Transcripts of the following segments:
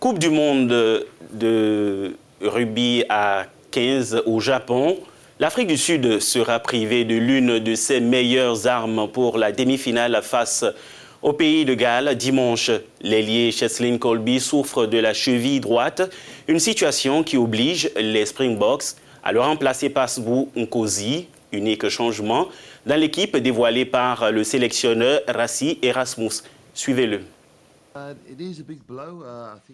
Coupe du monde de rugby à 15 au Japon. L'Afrique du Sud sera privée de l'une de ses meilleures armes pour la demi-finale face au pays de Galles. Dimanche, l'ailier Cheslin Kolbe souffre de la cheville droite, une situation qui oblige les Springboks à le remplacer par Sbu Nkosi, unique changement dans l'équipe dévoilée par le sélectionneur Rassi Erasmus. Suivez-le.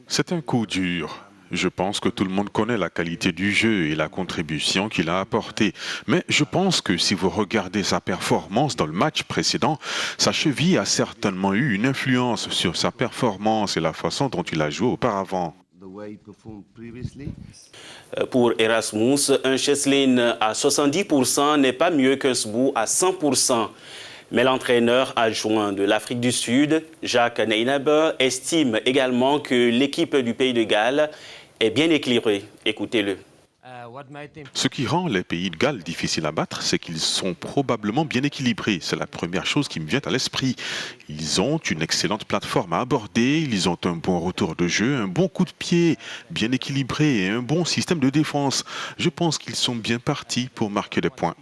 C'est un coup dur. Je pense que tout le monde connaît la qualité du jeu et la contribution qu'il a apportée. Mais je pense que si vous regardez sa performance dans le match précédent, sa cheville a certainement eu une influence sur sa performance et la façon dont il a joué auparavant. Pour Erasmus, un Cheslin à 70% n'est pas mieux qu'un Sbu à 100%. Mais l'entraîneur adjoint de l'Afrique du Sud, Jacques Nienaber, estime également que l'équipe du pays de Galles est bien équilibrée. Écoutez-le. Ce qui rend les pays de Galles difficiles à battre, c'est qu'ils sont probablement bien équilibrés. C'est la première chose qui me vient à l'esprit. Ils ont une excellente plateforme à aborder, ils ont un bon retour de jeu, un bon coup de pied, bien équilibré et un bon système de défense. Je pense qu'ils sont bien partis pour marquer des points.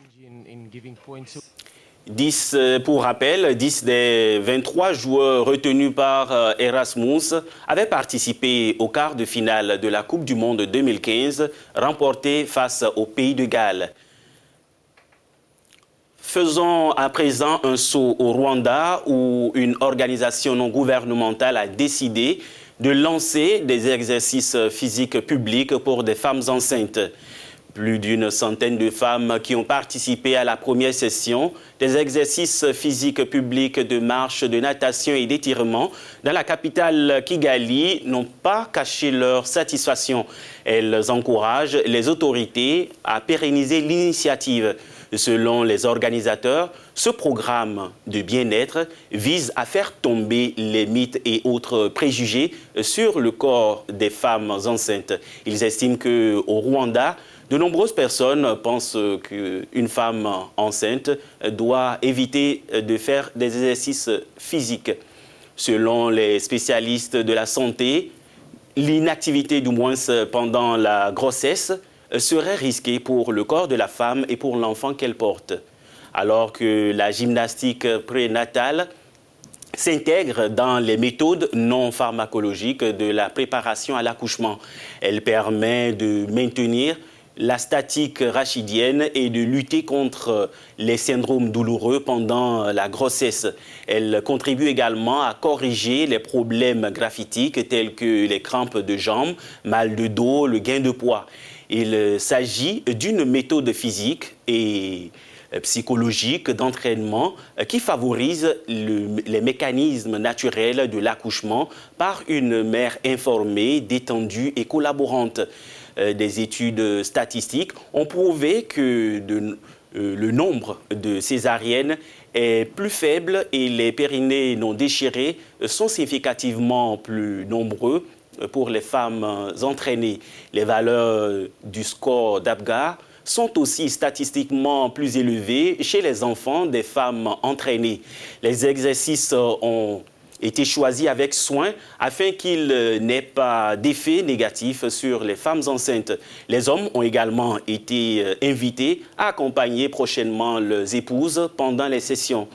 10, pour rappel, 10 des 23 joueurs retenus par Erasmus avaient participé au quart de finale de la Coupe du Monde 2015, remportée face au pays de Galles. Faisons à présent un saut au Rwanda où une organisation non gouvernementale a décidé de lancer des exercices physiques publics pour des femmes enceintes. Plus d'une centaine de femmes qui ont participé à la première session des exercices physiques publics de marche, de natation et d'étirement dans la capitale Kigali n'ont pas caché leur satisfaction. Elles encouragent les autorités à pérenniser l'initiative. Selon les organisateurs, ce programme de bien-être vise à faire tomber les mythes et autres préjugés sur le corps des femmes enceintes. Ils estiment qu'au Rwanda, de nombreuses personnes pensent qu'une femme enceinte doit éviter de faire des exercices physiques. Selon les spécialistes de la santé, l'inactivité, du moins pendant la grossesse, serait risquée pour le corps de la femme et pour l'enfant qu'elle porte. Alors que la gymnastique prénatale s'intègre dans les méthodes non pharmacologiques de la préparation à l'accouchement. Elle permet de maintenir la statique rachidienne et de lutter contre les syndromes douloureux pendant la grossesse. Elle contribue également à corriger les problèmes graphitiques tels que les crampes de jambes, mal de dos, le gain de poids. Il s'agit d'une méthode physique et psychologique d'entraînement qui favorise les mécanismes naturels de l'accouchement par une mère informée, détendue et collaborante. Des études statistiques ont prouvé que le nombre de césariennes est plus faible et les périnées non déchirées sont significativement plus nombreux pour les femmes entraînées. Les valeurs du score d'Apgar sont aussi statistiquement plus élevées chez les enfants des femmes entraînées. Les exercices ont été choisis avec soin afin qu'il n'ait pas d'effet négatif sur les femmes enceintes. Les hommes ont également été invités à accompagner prochainement leurs épouses pendant les sessions.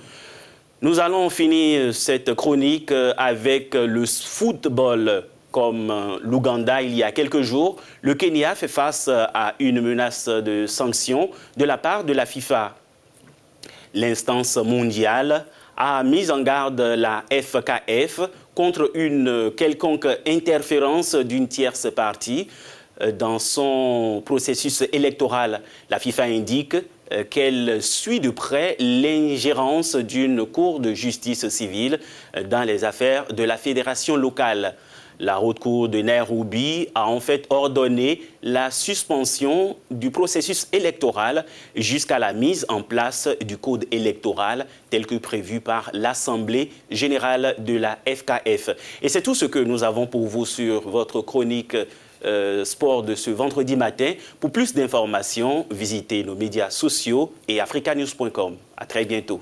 Nous allons finir cette chronique avec le football. Comme l'Ouganda il y a quelques jours, le Kenya fait face à une menace de sanctions de la part de la FIFA. L'instance mondiale a mis en garde la FKF contre une quelconque interférence d'une tierce partie dans son processus électoral. La FIFA indique qu'elle suit de près l'ingérence d'une cour de justice civile dans les affaires de la fédération locale. La haute cour de Nairobi a en fait ordonné la suspension du processus électoral jusqu'à la mise en place du code électoral tel que prévu par l'Assemblée générale de la FKF. Et c'est tout ce que nous avons pour vous sur votre chronique sport de ce vendredi matin. Pour plus d'informations, visitez nos médias sociaux et africanews.com. À très bientôt.